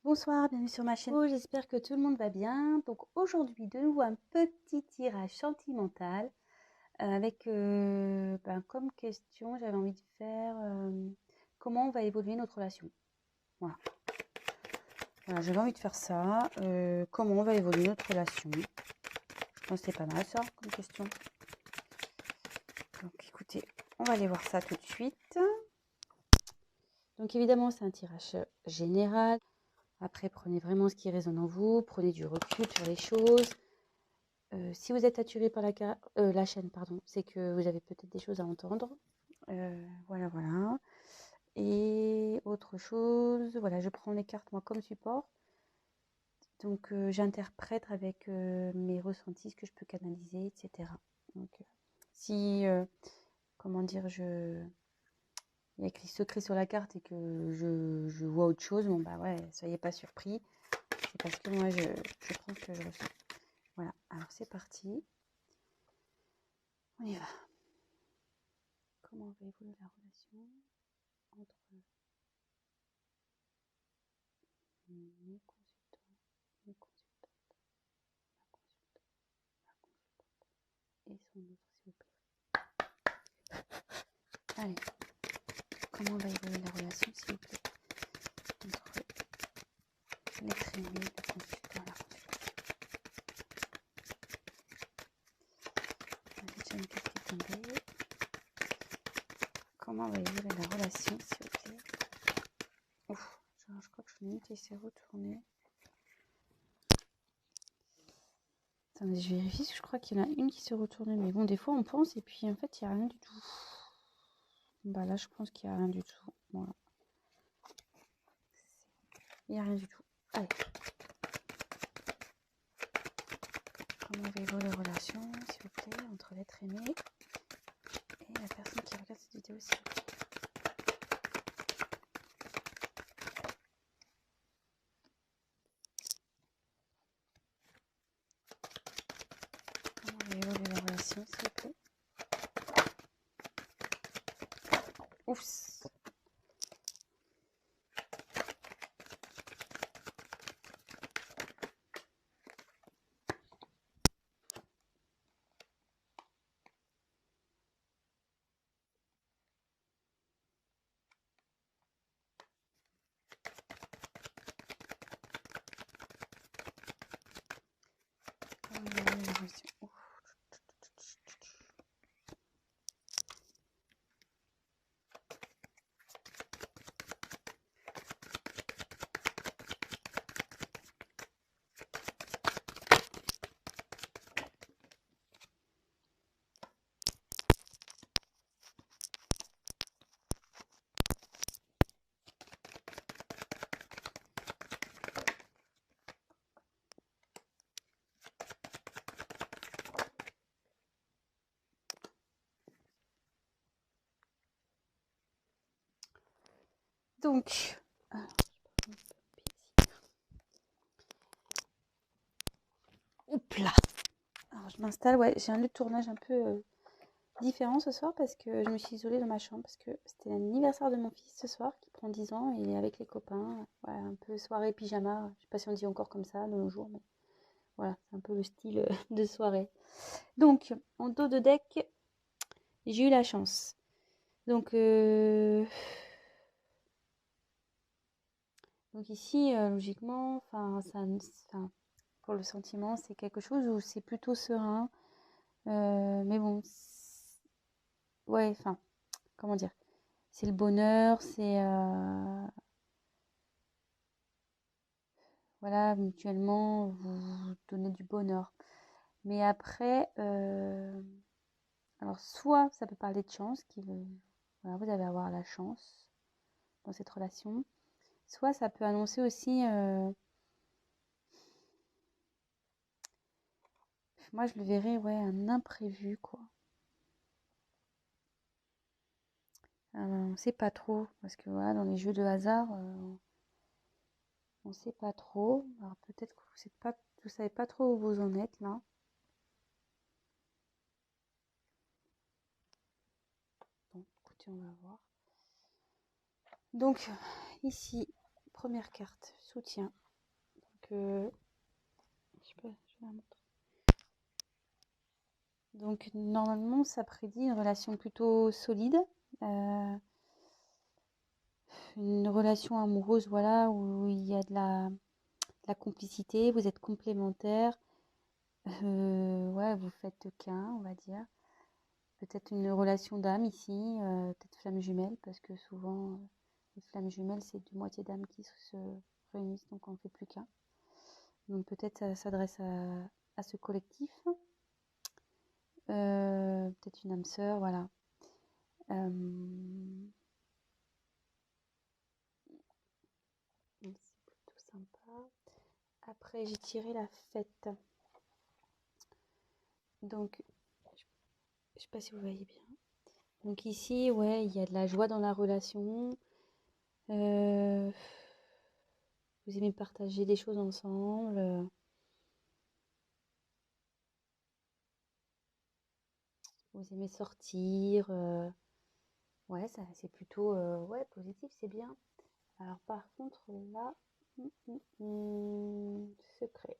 Bonsoir, bienvenue sur ma chaîne. J'espère que tout le monde va bien. Donc aujourd'hui, de nouveau un petit tirage sentimental avec comme question, j'avais envie de faire comment va évoluer notre relation. Voilà, j'avais envie de faire ça. Comment va évoluer notre relation. Je pense que c'est pas mal ça comme question. Donc écoutez, on va aller voir ça tout de suite. Donc évidemment, c'est un tirage général. Après, prenez vraiment ce qui résonne en vous, prenez du recul sur les choses. Si vous êtes attiré par la chaîne, pardon, c'est que vous avez peut-être des choses à entendre. Voilà, voilà. Et autre chose, voilà, je prends les cartes moi comme support. Donc j'interprète avec mes ressentis, ce que je peux canaliser, etc. Donc si, comment dire, il y a écrit secret sur la carte et que je vois autre chose, bon bah ouais, soyez pas surpris. C'est parce que moi je prends ce que je ressens. Voilà, alors c'est parti. On y va. Comment va évoluer la relation entre mes consultants, mes consultantes, ma consultante et son autre, s'il vous plaît. Allez, comment va évoluer la relation, s'il vous plaît, entre l'être aimé, le consultant et la consultation. J'ai déjà une carte qui est tombée. Comment va évoluer la relation, s'il vous plaît. Ouf, je crois que j'en ai une qui s'est retournée. Attendez, je vérifie, je crois qu'il y en a une qui s'est retournée. Mais bon, des fois on pense et puis en fait il n'y a rien du tout. Bah là je pense qu'il n'y a rien du tout. Voilà. Il n'y a rien du tout. Allez. Comment va évoluer la relation, s'il vous plaît, entre l'être aimé et la personne qui regarde cette vidéo, s'il vous plaît. Comment va évoluer la relation, s'il vous plaît. Ouf. Comment va évoluer la relation. Ouf. Donc, oups là. Alors je m'installe, ouais, j'ai un lieu de tournage un peu différent ce soir parce que je me suis isolée dans ma chambre parce que c'était l'anniversaire de mon fils ce soir qui prend 10 ans et il est avec les copains. Ouais, un peu soirée pyjama, je sais pas si on dit encore comme ça de nos jours, mais voilà, c'est un peu le style de soirée. Donc, en dos de deck, j'ai eu la chance. Donc, ici, logiquement, pour le sentiment, c'est quelque chose où c'est plutôt serein. Mais bon, ouais, enfin, comment dire? C'est le bonheur, c'est voilà, mutuellement, vous vous donnez du bonheur. Mais après, alors soit ça peut parler de chance, voilà, vous allez avoir la chance dans cette relation. Soit ça peut annoncer aussi, moi je le verrais, ouais, un imprévu, quoi. On sait pas trop, parce que voilà, dans les jeux de hasard, on sait pas trop. Alors peut-être que vous savez pas trop où vous en êtes là. Bon, écoutez, on va voir. Donc ici, première carte, soutien. Donc, je sais pas, je vais la montrer. Donc normalement, ça prédit une relation plutôt solide, une relation amoureuse, voilà, où il y a de la complicité, vous êtes complémentaires, ouais, vous faites qu'un, on va dire. Peut-être une relation d'âme ici, peut-être flamme jumelle, parce que souvent, les flammes jumelles, c'est deux moitiés d'âme qui se réunissent, donc on ne fait plus qu'un. Donc peut-être ça s'adresse à ce collectif. Peut-être une âme sœur, voilà. C'est plutôt sympa. Après, j'ai tiré la fête. Donc, je sais pas si vous voyez bien. Donc ici, ouais, il y a de la joie dans la relation. Vous aimez partager des choses ensemble. Vous aimez sortir. Ouais, ça, c'est plutôt ouais, positif, c'est bien. Alors par contre, là, secret.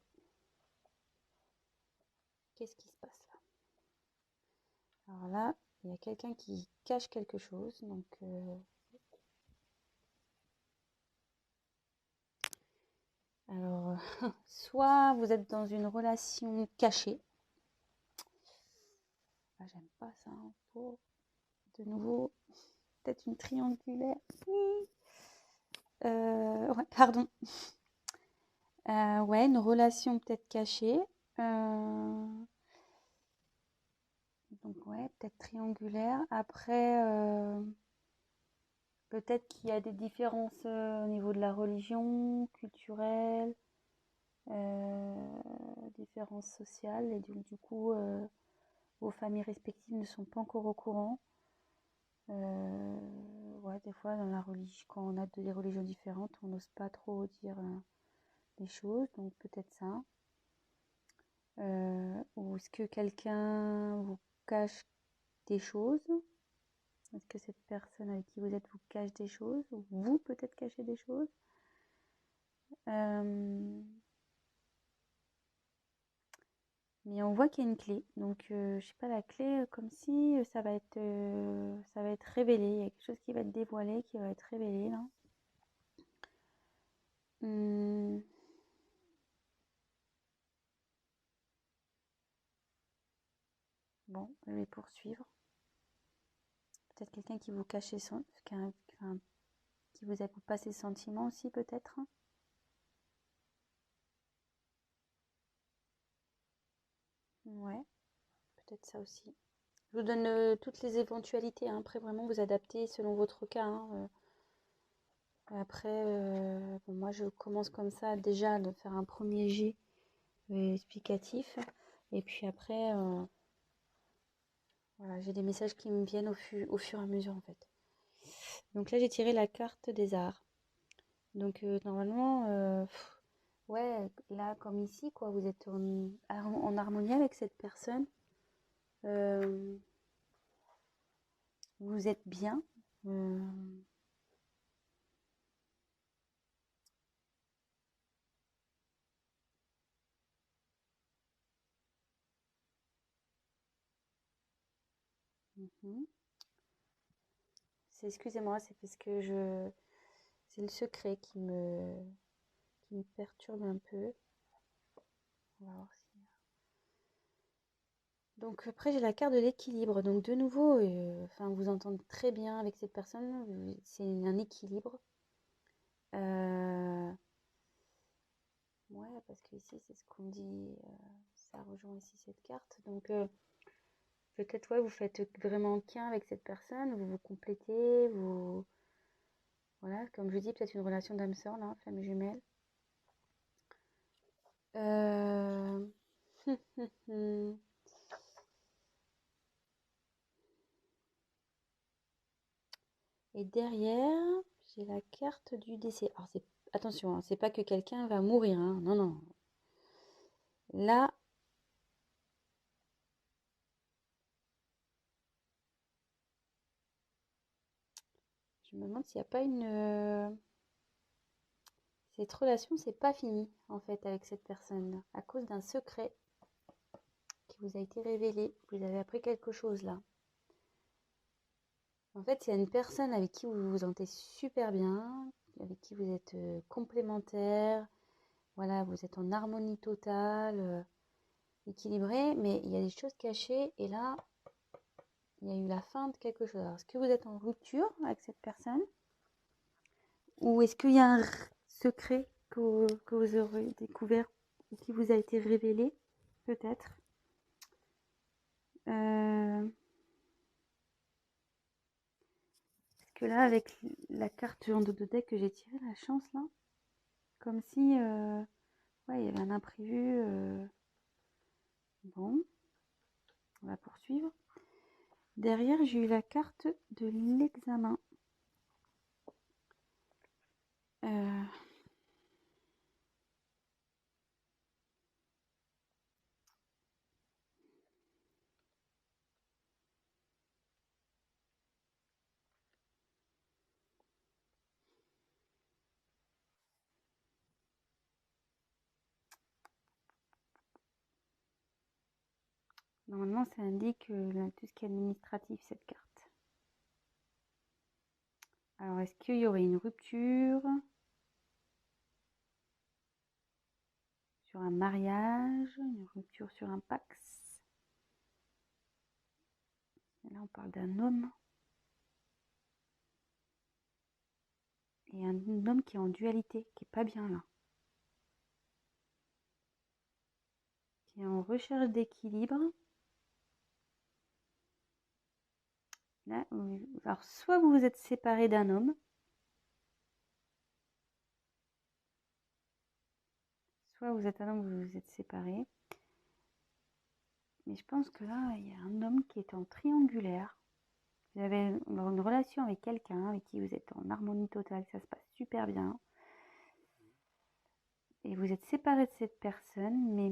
Qu'est-ce qui se passe là? Alors là, il y a quelqu'un qui cache quelque chose. Donc, alors, soit vous êtes dans une relation cachée. Ah, j'aime pas ça. Pour de nouveau, peut-être une triangulaire. Ouais, pardon. Ouais, une relation peut-être cachée. Donc ouais, peut-être triangulaire. Après, peut-être qu'il y a des différences au niveau de la religion, culturelle, différences sociales. Et donc du coup, vos familles respectives ne sont pas encore au courant. Ouais, des fois, dans la religion, quand on a des religions différentes, on n'ose pas trop dire les choses, donc peut-être ça. Ou est-ce que quelqu'un vous cache des choses? Est-ce que cette personne avec qui vous êtes vous cache des choses? Ou vous peut-être cachez des choses? Mais on voit qu'il y a une clé. Donc, je sais pas, la clé, comme si ça va être révélé. Il y a quelque chose qui va être dévoilé, qui va être révélé là. Bon, je vais poursuivre. Peut-être quelqu'un qui vous cache qui vous avoue pas ses sentiments aussi, peut-être. Ouais, peut-être ça aussi. Je vous donne toutes les éventualités, hein. Après, vraiment, vous adaptez selon votre cas, hein. Après, bon, moi, je commence comme ça, déjà, de faire un premier jet explicatif. Et puis après, voilà, j'ai des messages qui me viennent au fur et à mesure, en fait. Donc là, j'ai tiré la carte des arts. Donc, normalement, ouais, là, comme ici, quoi, vous êtes en harmonie avec cette personne. Vous êtes bien. Mhm. Excusez-moi, c'est parce que c'est le secret qui me perturbe un peu. On va voir si... Donc après j'ai la carte de l'équilibre. Donc de nouveau, enfin vous entendez très bien avec cette personne. C'est un équilibre. Ouais, parce que ici c'est ce qu'on dit. Ça rejoint ici cette carte. Donc peut-être ouais, vous faites vraiment qu'un avec cette personne. Vous vous complétez. Voilà, comme je dis, peut-être une relation d'âme sœur là, flamme jumelle. Et derrière, j'ai la carte du décès. Alors, attention, hein, c'est pas que quelqu'un va mourir, hein. Non, non. Là, je me demande s'il n'y a pas une... cette relation, c'est pas fini en fait avec cette personne à cause d'un secret qui vous a été révélé. Vous avez appris quelque chose là. En fait, il y a une personne avec qui vous vous entendez super bien, avec qui vous êtes complémentaires. Voilà, vous êtes en harmonie totale, équilibré, mais il y a des choses cachées et là, il y a eu la fin de quelque chose. Alors, est-ce que vous êtes en rupture avec cette personne? Ou est-ce qu'il y a un secret que vous aurez découvert ou qui vous a été révélé? Peut-être. Parce que là, avec la carte en dos de deck que j'ai tirée, la chance, là, comme si ouais, il y avait un imprévu. Bon, on va poursuivre. Derrière, j'ai eu la carte de l'examen. Normalement, ça indique tout ce qui est administratif, cette carte. Alors, est-ce qu'il y aurait une rupture sur un mariage, une rupture sur un pax? Et là, on parle d'un homme. Et un homme qui est en dualité, qui est pas bien là. Qui est en recherche d'équilibre. Là, alors, soit vous vous êtes séparé d'un homme, soit vous êtes un homme, vous vous êtes séparé. Mais je pense que là, il y a un homme qui est en triangulaire. Vous avez une relation avec quelqu'un avec qui vous êtes en harmonie totale, ça se passe super bien. Et vous êtes séparé de cette personne, mais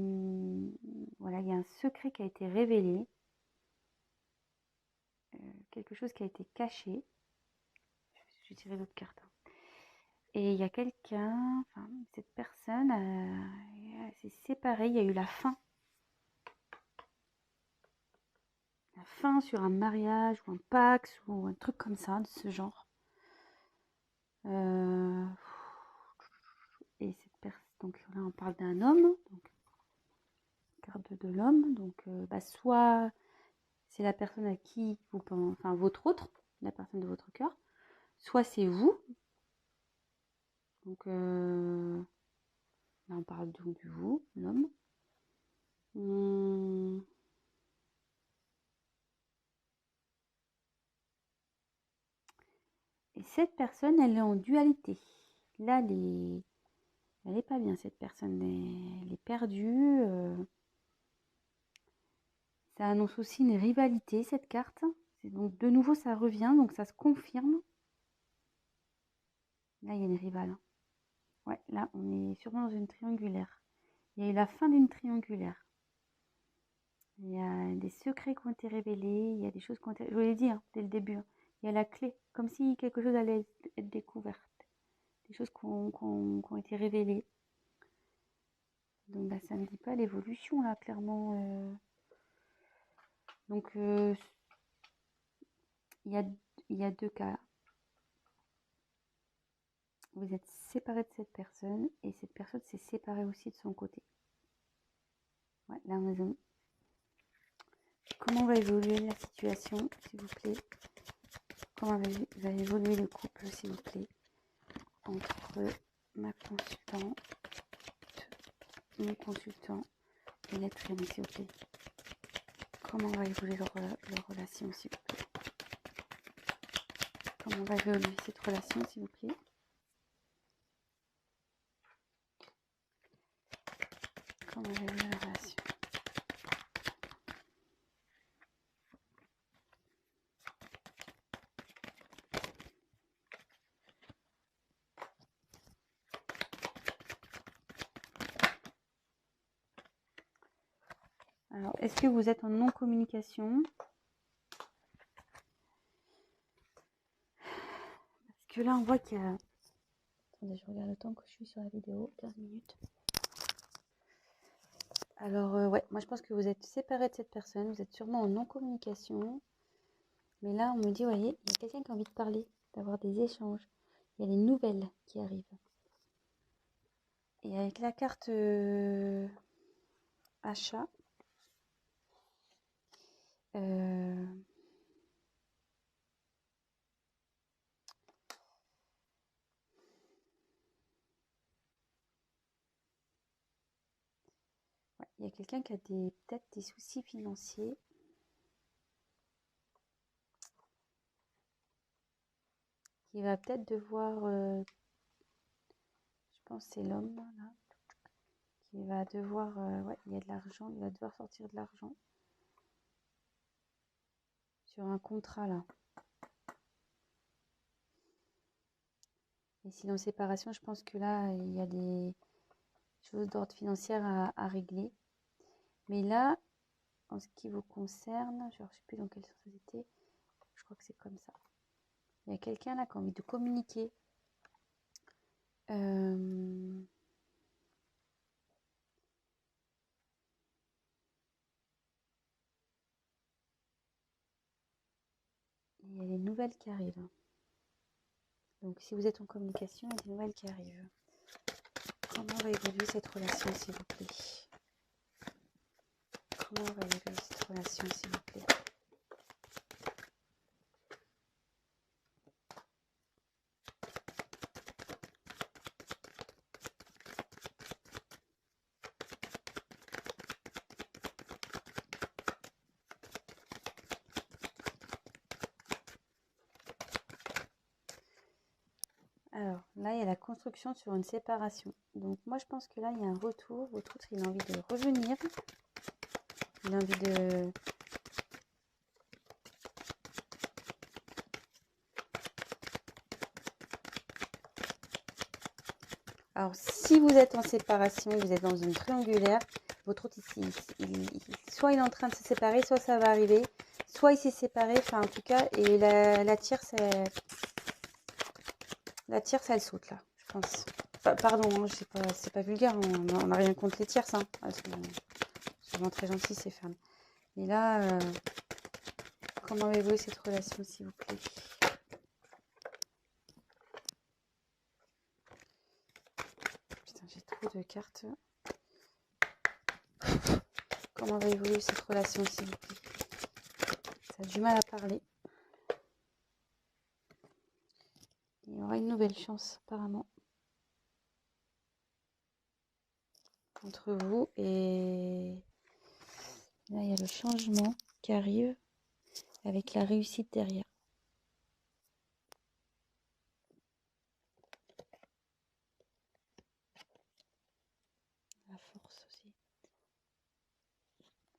voilà, il y a un secret qui a été révélé. Quelque chose qui a été caché. Je vais tirer l'autre carte. Et il y a quelqu'un, enfin, cette personne s'est séparée, il y a eu la fin. La fin sur un mariage ou un pax ou un truc comme ça, de ce genre. Et cette personne, donc là on parle d'un homme, donc carte de l'homme, donc soit c'est la personne à qui vous pensez, enfin votre autre, la personne de votre cœur, soit c'est vous. Donc là on parle donc du vous, l'homme. Et cette personne, elle est en dualité. Là, elle est pas bien, cette personne. Elle est perdue. Ça annonce aussi une rivalité, cette carte. Donc, de nouveau, ça revient, donc ça se confirme. Là, il y a une rivale. Ouais, là, on est sûrement dans une triangulaire. Il y a eu la fin d'une triangulaire. Il y a des secrets qui ont été révélés. Il y a des choses qui ont été... Je vous l'ai dit dès le début. Il y a la clé, comme si quelque chose allait être découverte. Des choses qui ont été révélées. Donc, ça ne dit pas l'évolution, là, clairement. Donc, il y a deux cas. Vous êtes séparé de cette personne et cette personne s'est séparée aussi de son côté. Ouais, là, comment va évoluer la situation, s'il vous plaît? Comment va évoluer le couple, s'il vous plaît, entre ma consultante, mon consultant et l'être aimé, s'il vous plaît? Comment va évoluer leur relation, s'il vous plaît? Comment va évoluer cette relation, s'il vous plaît? Comment va évoluer la relation? Alors, est-ce que vous êtes en non-communication? Parce que là, on voit qu'il y a Attendez, je regarde le temps que je suis sur la vidéo, 15 minutes. Alors, ouais, moi je pense que vous êtes séparés de cette personne, vous êtes sûrement en non-communication. Mais là, on me dit, voyez, il y a quelqu'un qui a envie de parler, d'avoir des échanges. Il y a des nouvelles qui arrivent. Et avec la carte achat, ouais, il y a quelqu'un qui a peut-être des soucis financiers. Qui va peut-être devoir, je pense que c'est l'homme là, qui va devoir, ouais, il y a de l'argent, il va devoir sortir de l'argent sur un contrat là. Et sinon, séparation, je pense que là, il y a des choses d'ordre financier à régler. Mais là, en ce qui vous concerne, je ne sais plus dans quelle société, je crois que c'est comme ça. Il y a quelqu'un là qui a envie de communiquer. Il y a des nouvelles qui arrivent. Donc, si vous êtes en communication, il y a des nouvelles qui arrivent. Comment va évoluer cette relation, s'il vous plaît? Comment va évoluer cette relation, s'il vous plaît? Alors, là, il y a la construction sur une séparation. Donc, moi, je pense que là, il y a un retour. Votre autre, il a envie de revenir. Il a envie de... Alors, si vous êtes en séparation, vous êtes dans une triangulaire, votre autre ici, soit il est en train de se séparer, soit ça va arriver, soit il s'est séparé, enfin en tout cas, et la tierce, elle saute là, je pense. Pardon, hein, c'est pas vulgaire, on n'a rien contre les tierces, hein, parce que c'est vraiment très gentil ces femmes. Mais là, comment évolue cette relation, s'il vous plaît? Putain, j'ai trop de cartes. Comment va évoluer cette relation, s'il vous plaît? Ça a du mal à parler. Il y aura une nouvelle chance, apparemment, entre vous. Et là, il y a le changement qui arrive avec la réussite derrière. La force aussi.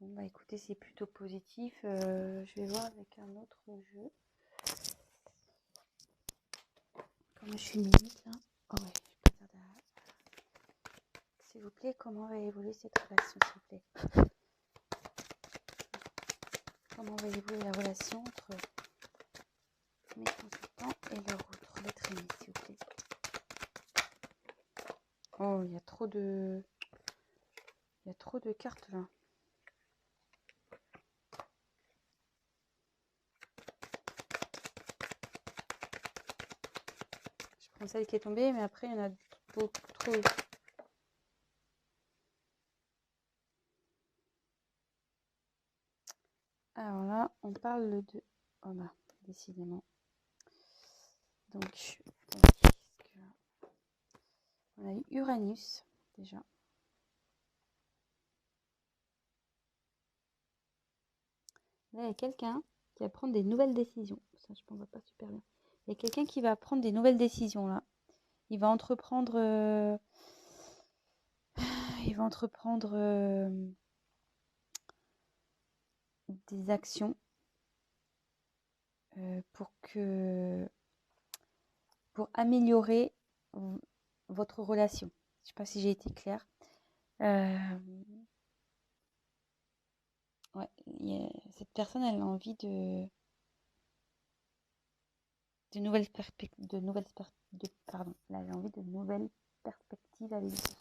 Bon, bah écoutez, c'est plutôt positif. Je vais voir avec un autre jeu. Comme je suis limite là. Oh ouais, je peux dire s'il vous plaît, comment va évoluer cette relation, s'il vous plaît? Comment va évoluer la relation entre mes consultants et leur autre lettre aimée, s'il vous plaît? Oh, il y a trop de... Il y a trop de cartes là. Je prends celle qui est tombée, mais après il y en a beaucoup trop. Alors là, on parle de... Oh bah, décidément. Donc, on a eu Uranus, déjà. Là, il y a quelqu'un qui va prendre des nouvelles décisions. Ça, je pense, va pas super bien. Il y a quelqu'un qui va prendre des nouvelles décisions, là. Il va entreprendre... il va entreprendre des actions pour améliorer votre relation. Je ne sais pas si j'ai été claire. Ouais, cette personne, elle a envie de... de nouvelles perspectives, pardon, là j'ai envie de nouvelles perspectives avec vous.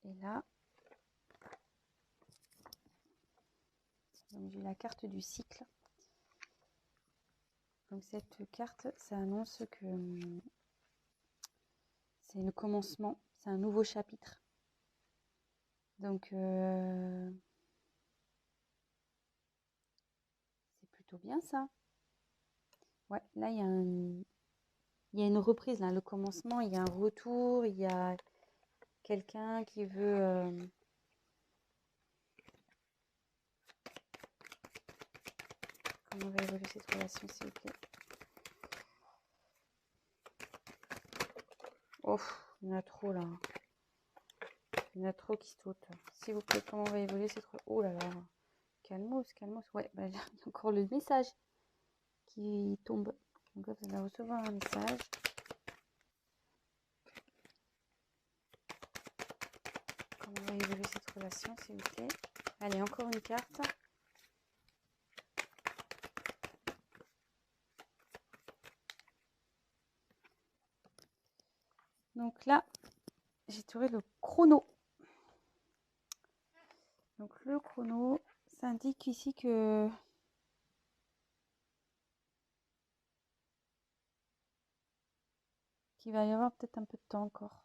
Et là, donc j'ai la carte du cycle. Donc cette carte, ça annonce que c'est le commencement, c'est un nouveau chapitre. Donc c'est plutôt bien ça. Ouais, là il y a une reprise, là, le commencement, il y a un retour, il y a quelqu'un qui veut... Comment va évoluer cette relation, s'il vous plaît? Oh, il y en a trop là. Il y en a trop qui sautent. S'il vous plaît, comment va évoluer cette relation? Oh là là. Calmos, calmos. Ouais, bah, il y a encore le message qui tombe. Donc là, vous allez recevoir un message. Comment va évoluer cette relation, s'il vous plaît? Allez, encore une carte. Donc là, j'ai tiré le chrono. Donc le chrono, ça indique ici que qu'il va y avoir peut-être un peu de temps encore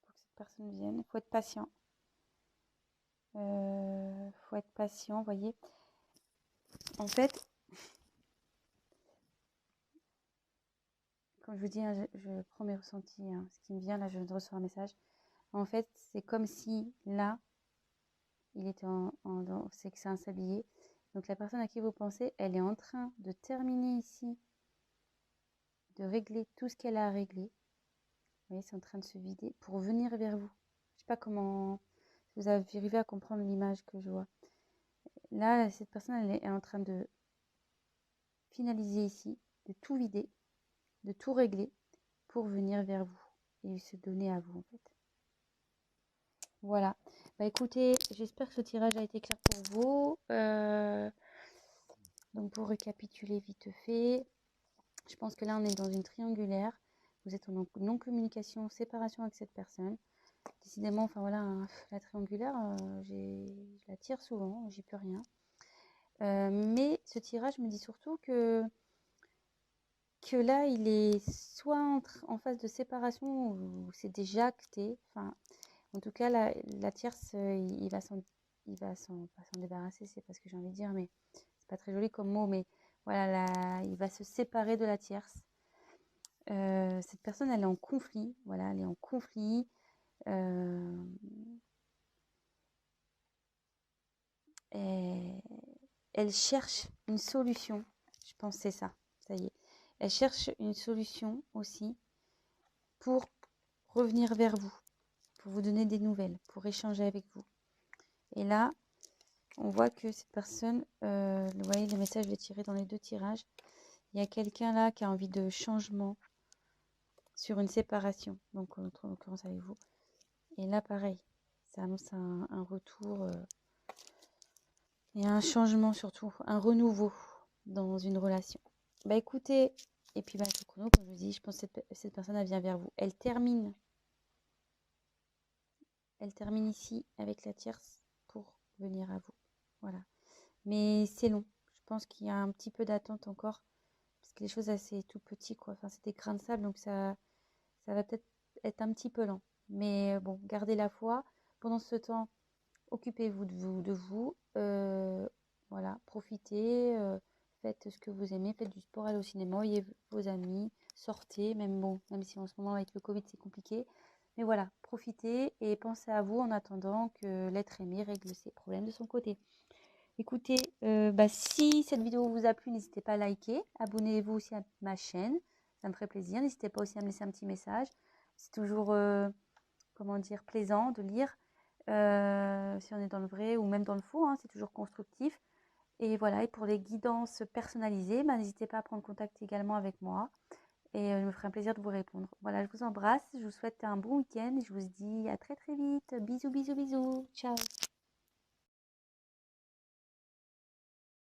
pour que cette personne vienne. Il faut être patient. Faut être patient, vous voyez. En fait, comme je vous dis, hein, je prends mes ressentis, hein, ce qui me vient, là je viens de recevoir un message. En fait, c'est comme si là, il était c'est que c'est un sablier. Donc la personne à qui vous pensez, elle est en train de terminer ici, de régler tout ce qu'elle a à régler. Vous voyez, c'est en train de se vider pour venir vers vous. Je sais pas comment vous arrivez à comprendre l'image que je vois. Là, cette personne, elle est en train de finaliser ici, de tout vider, de tout régler pour venir vers vous et se donner à vous en fait. Voilà. Bah écoutez, j'espère que ce tirage a été clair pour vous. Donc pour récapituler vite fait, je pense que là on est dans une triangulaire. Vous êtes en non-communication, séparation avec cette personne. Décidément, enfin voilà, hein, la triangulaire, je la tire souvent, j'y peux rien. Mais ce tirage me dit surtout que là, il est soit en phase de séparation ou c'est déjà acté. Enfin, en tout cas, la tierce, il va pas s'en débarrasser, c'est pas ce que j'ai envie de dire, mais c'est pas très joli comme mot, mais voilà, il va se séparer de la tierce. Cette personne, elle est en conflit, voilà, elle est en conflit. Elle cherche une solution. Je pense que c'est ça. Ça y est. Elle cherche une solution aussi pour revenir vers vous, pour vous donner des nouvelles, pour échanger avec vous. Et là, on voit que cette personne, vous voyez, le message est tiré dans les deux tirages. Il y a quelqu'un là qui a envie de changement sur une séparation, donc en l'occurrence avec vous. Et là, pareil, ça annonce un retour et un changement surtout, un renouveau dans une relation. Bah écoutez, et puis bah, le chrono, comme je vous dis, je pense que cette personne, elle vient vers vous. Elle termine ici avec la tierce pour venir à vous. Voilà. Mais c'est long. Je pense qu'il y a un petit peu d'attente encore. Parce que les choses, c'est tout petit, quoi. Enfin, c'est des grains de sable, donc ça va peut-être être un petit peu lent. Mais bon, gardez la foi. Pendant ce temps, occupez-vous de vous. Voilà, profitez. Faites ce que vous aimez. Faites du sport, allez au cinéma, voyez vos amis. Sortez, même si en ce moment, avec le Covid, c'est compliqué. Mais voilà, profitez et pensez à vous en attendant que l'être aimé règle ses problèmes de son côté. Écoutez, si cette vidéo vous a plu, n'hésitez pas à liker. Abonnez-vous aussi à ma chaîne. Ça me ferait plaisir. N'hésitez pas aussi à me laisser un petit message. C'est toujours, comment dire, plaisant de lire. Si on est dans le vrai ou même dans le faux, hein, c'est toujours constructif. Et voilà, et pour les guidances personnalisées, n'hésitez pas à prendre contact également avec moi. Et je me ferai un plaisir de vous répondre. Voilà, je vous embrasse. Je vous souhaite un bon week-end. Je vous dis à très très vite. Bisous, bisous, bisous. Ciao.